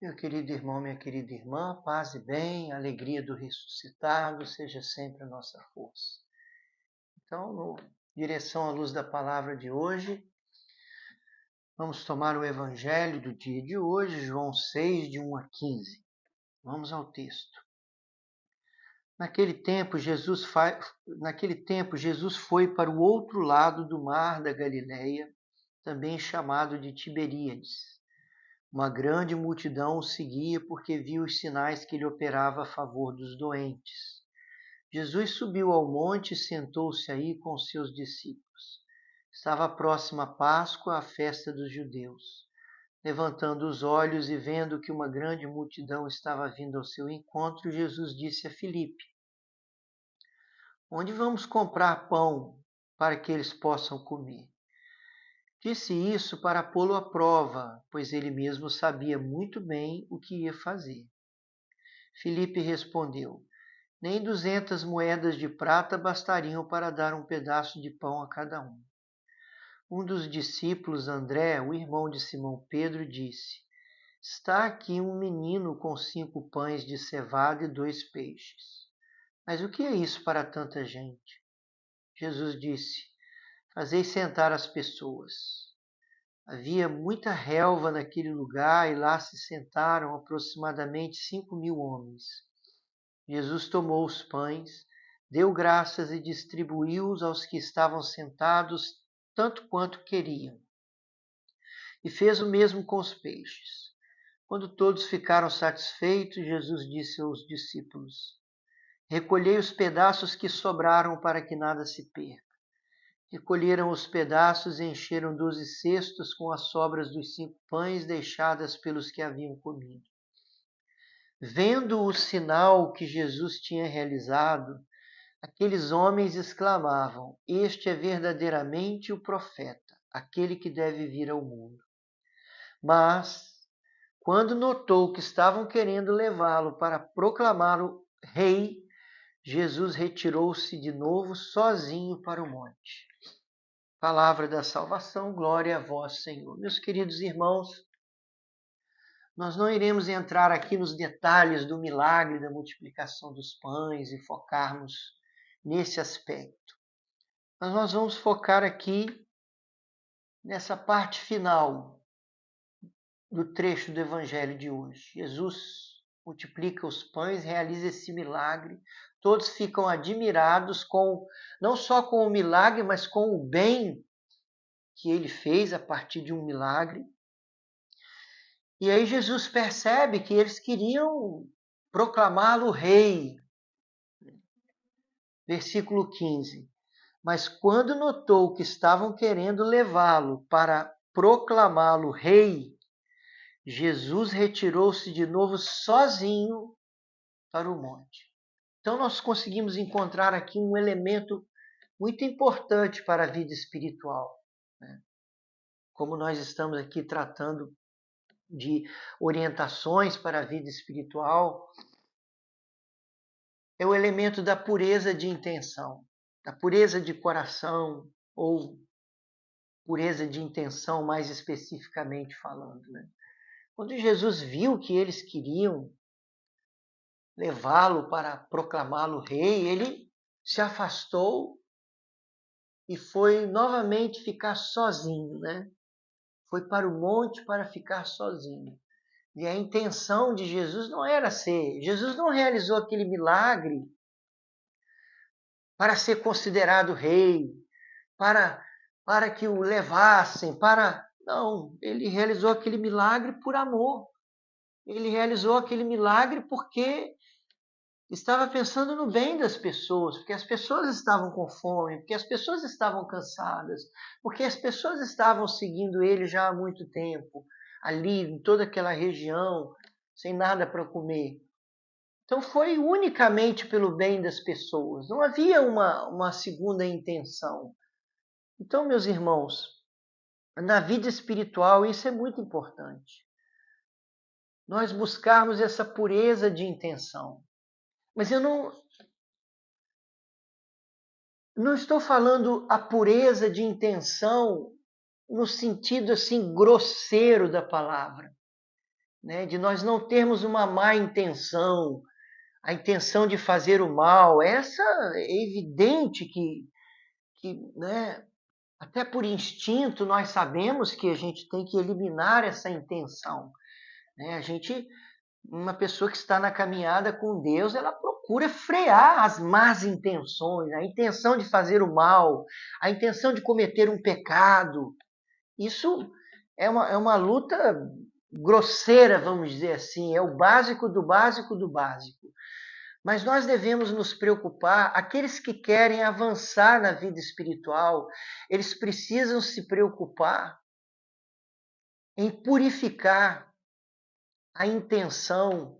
Meu querido irmão, minha querida irmã, paz e bem, alegria do ressuscitado, seja sempre a nossa força. Então, direção à luz da palavra de hoje, vamos tomar o evangelho do dia de hoje, João 6, de 1 a 15. Vamos ao texto. Naquele tempo, Jesus foi para o outro lado do mar da Galileia, também chamado de Tiberíades. Uma grande multidão o seguia porque viu os sinais que ele operava a favor dos doentes. Jesus subiu ao monte e sentou-se aí com seus discípulos. Estava próxima a Páscoa, a festa dos judeus. Levantando os olhos e vendo que uma grande multidão estava vindo ao seu encontro, Jesus disse a Filipe: Onde vamos comprar pão para que eles possam comer? Disse isso para pô-lo à prova, pois ele mesmo sabia muito bem o que ia fazer. Filipe respondeu: Nem 200 moedas de prata bastariam para dar um pedaço de pão a cada um. Um dos discípulos, André, o irmão de Simão Pedro, disse: Está aqui um menino com 5 pães de cevada e 2 peixes. Mas o que é isso para tanta gente? Jesus disse: Fazei sentar as pessoas. Havia muita relva naquele lugar e lá se sentaram aproximadamente 5.000 homens. Jesus tomou os pães, deu graças e distribuiu-os aos que estavam sentados, tanto quanto queriam. E fez o mesmo com os peixes. Quando todos ficaram satisfeitos, Jesus disse aos discípulos: Recolhei os pedaços que sobraram para que nada se perca. Recolheram os pedaços e encheram 12 cestos com as sobras dos 5 pães deixadas pelos que haviam comido. Vendo o sinal que Jesus tinha realizado, aqueles homens exclamavam: Este é verdadeiramente o profeta, aquele que deve vir ao mundo. Mas, quando notou que estavam querendo levá-lo para proclamá-lo rei, Jesus retirou-se de novo sozinho para o monte. Palavra da salvação, glória a vós, Senhor. Meus queridos irmãos, nós não iremos entrar aqui nos detalhes do milagre da multiplicação dos pães e focarmos nesse aspecto. Mas nós vamos focar aqui nessa parte final do trecho do evangelho de hoje. Jesus multiplica os pães, realiza esse milagre. Todos ficam admirados não só com o milagre, mas com o bem que ele fez a partir de um milagre. E aí Jesus percebe que eles queriam proclamá-lo rei. Versículo 15. Mas quando notou que estavam querendo levá-lo para proclamá-lo rei, Jesus retirou-se de novo sozinho para o monte. Então nós conseguimos encontrar aqui um elemento muito importante para a vida espiritual. Como nós estamos aqui tratando de orientações para a vida espiritual, é o elemento da pureza de intenção, da pureza de coração, ou pureza de intenção, mais especificamente falando. Quando Jesus viu que eles queriam levá-lo para proclamá-lo rei, ele se afastou e foi novamente ficar sozinho, Foi para o monte para ficar sozinho. E a intenção de Jesus não era Jesus não realizou aquele milagre para ser considerado rei, para que o levassem, Não, ele realizou aquele milagre por amor. Ele realizou aquele milagre porque estava pensando no bem das pessoas, porque as pessoas estavam com fome, porque as pessoas estavam cansadas, porque as pessoas estavam seguindo ele já há muito tempo, ali em toda aquela região, sem nada para comer. Então foi unicamente pelo bem das pessoas, não havia uma segunda intenção. Então, meus irmãos, na vida espiritual isso é muito importante. Nós buscarmos essa pureza de intenção. Mas eu não estou falando a pureza de intenção no sentido assim grosseiro da palavra. né, de nós não termos uma má intenção, a intenção de fazer o mal. Essa é evidente né, até por instinto nós sabemos que a gente tem que eliminar essa intenção, né? Uma pessoa que está na caminhada com Deus, ela procura frear as más intenções, a intenção de fazer o mal, a intenção de cometer um pecado. Isso é uma luta grosseira, vamos dizer assim, é o básico do básico do básico. Mas nós devemos nos preocupar, aqueles que querem avançar na vida espiritual, eles precisam se preocupar em purificar a intenção,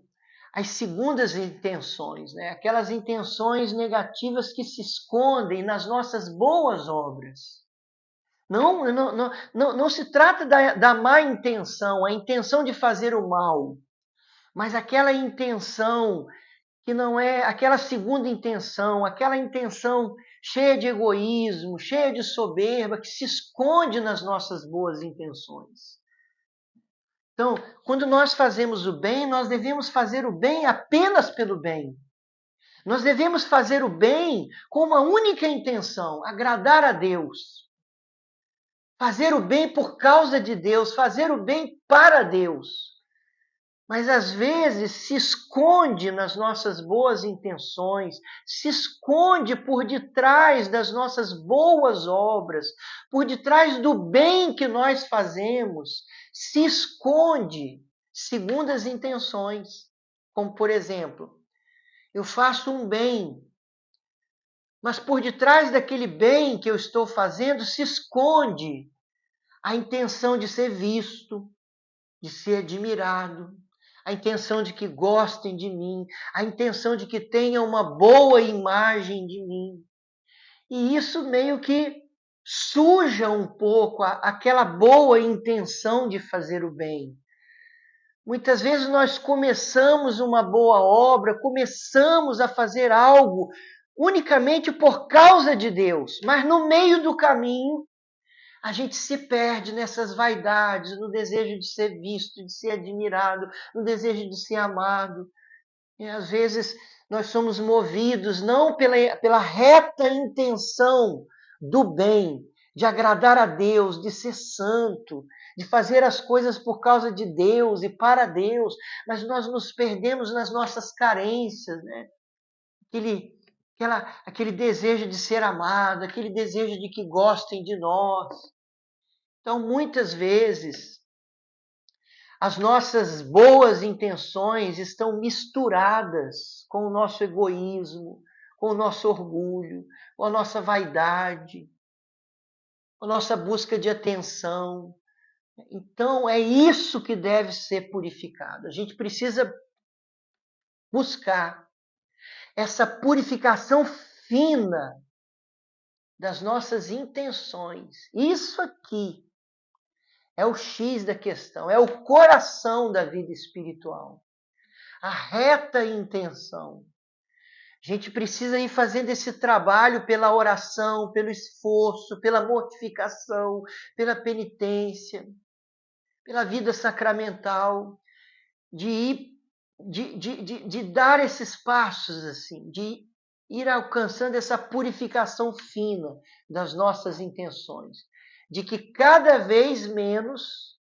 as segundas intenções, né? Aquelas intenções negativas que se escondem nas nossas boas obras. Não se trata da má intenção, a intenção de fazer o mal, mas aquela intenção que não é aquela segunda intenção, aquela intenção cheia de egoísmo, cheia de soberba, que se esconde nas nossas boas intenções. Então, quando nós fazemos o bem, nós devemos fazer o bem apenas pelo bem. Nós devemos fazer o bem com uma única intenção: agradar a Deus. Fazer o bem por causa de Deus, fazer o bem para Deus. Mas às vezes se esconde nas nossas boas intenções, se esconde por detrás das nossas boas obras, por detrás do bem que nós fazemos, se esconde segundas intenções. Como, por exemplo, eu faço um bem, mas por detrás daquele bem que eu estou fazendo se esconde a intenção de ser visto, de ser admirado, a intenção de que gostem de mim, a intenção de que tenham uma boa imagem de mim. E isso meio que suja um pouco aquela boa intenção de fazer o bem. Muitas vezes nós começamos uma boa obra, começamos a fazer algo unicamente por causa de Deus, mas no meio do caminho a gente se perde nessas vaidades, no desejo de ser visto, de ser admirado, no desejo de ser amado. E às vezes nós somos movidos não pela reta intenção do bem, de agradar a Deus, de ser santo, de fazer as coisas por causa de Deus e para Deus, mas nós nos perdemos nas nossas carências, né? Aquele desejo de ser amado, aquele desejo de que gostem de nós. Então, muitas vezes, as nossas boas intenções estão misturadas com o nosso egoísmo, com o nosso orgulho, com a nossa vaidade, com a nossa busca de atenção. Então, é isso que deve ser purificado. A gente precisa buscar essa purificação fina das nossas intenções. Isso aqui é o X da questão, é o coração da vida espiritual. A reta intenção. A gente precisa ir fazendo esse trabalho pela oração, pelo esforço, pela mortificação, pela penitência, pela vida sacramental, de dar esses passos assim, de ir alcançando essa purificação fina das nossas intenções, de que cada vez menos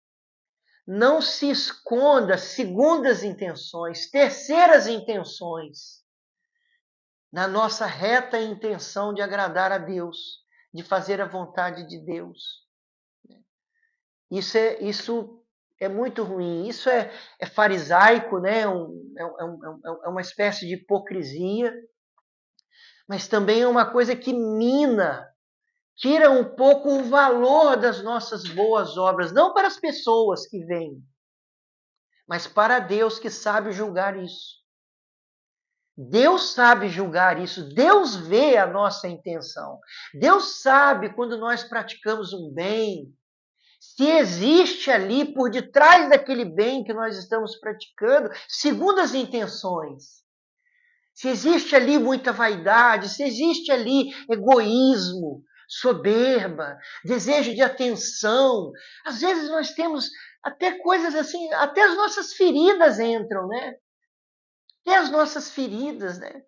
não se esconda segundas intenções, terceiras intenções, na nossa reta intenção de agradar a Deus, de fazer a vontade de Deus. Isso é muito ruim, isso é farisaico, né? É uma espécie de hipocrisia, mas também é uma coisa que tira um pouco o valor das nossas boas obras, não para as pessoas que vêm, mas para Deus que sabe julgar isso. Deus sabe julgar isso, Deus vê a nossa intenção. Deus sabe quando nós praticamos um bem, se existe ali por detrás daquele bem que nós estamos praticando, segundo as intenções. Se existe ali muita vaidade, se existe ali egoísmo, soberba, desejo de atenção. Às vezes nós temos Até coisas assim, até as nossas feridas entram, né? Até as nossas feridas, né?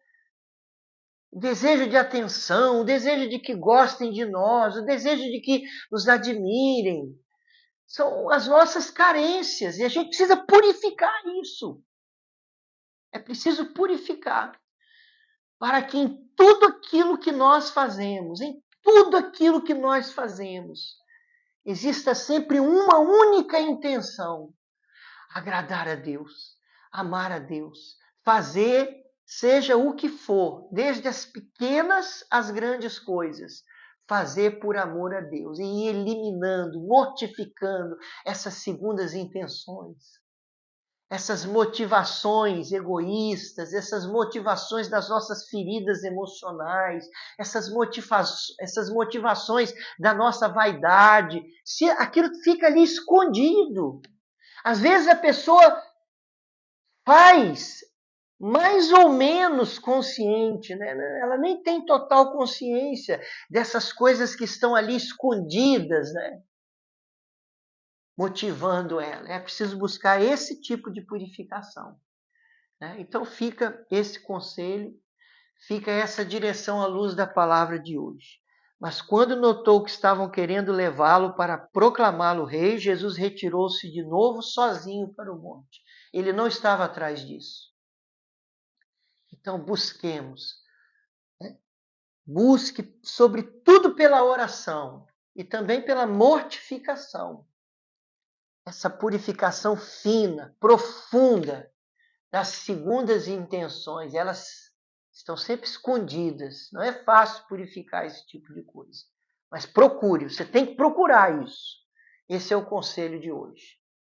O desejo de atenção, o desejo de que gostem de nós, o desejo de que nos admirem. São as nossas carências e a gente precisa purificar isso. É preciso purificar para que em tudo aquilo que nós fazemos, em tudo aquilo que nós fazemos, exista sempre uma única intenção: agradar a Deus, amar a Deus, fazer seja o que for, desde as pequenas às grandes coisas, fazer por amor a Deus e ir eliminando, mortificando essas segundas intenções, essas motivações egoístas, essas motivações das nossas feridas emocionais, essas motivações da nossa vaidade. Se aquilo fica ali escondido, às vezes a pessoa faz mais ou menos consciente, né? Ela nem tem total consciência dessas coisas que estão ali escondidas, né? Motivando ela. É preciso buscar esse tipo de purificação, né? Então fica esse conselho, fica essa direção à luz da palavra de hoje. Mas quando notou que estavam querendo levá-lo para proclamá-lo rei, Jesus retirou-se de novo sozinho para o monte. Ele não estava atrás disso. Então busquemos, né? Busque sobretudo pela oração e também pela mortificação. Essa purificação fina, profunda das segundas intenções, elas estão sempre escondidas. Não é fácil purificar esse tipo de coisa. Mas procure, você tem que procurar isso. Esse é o conselho de hoje.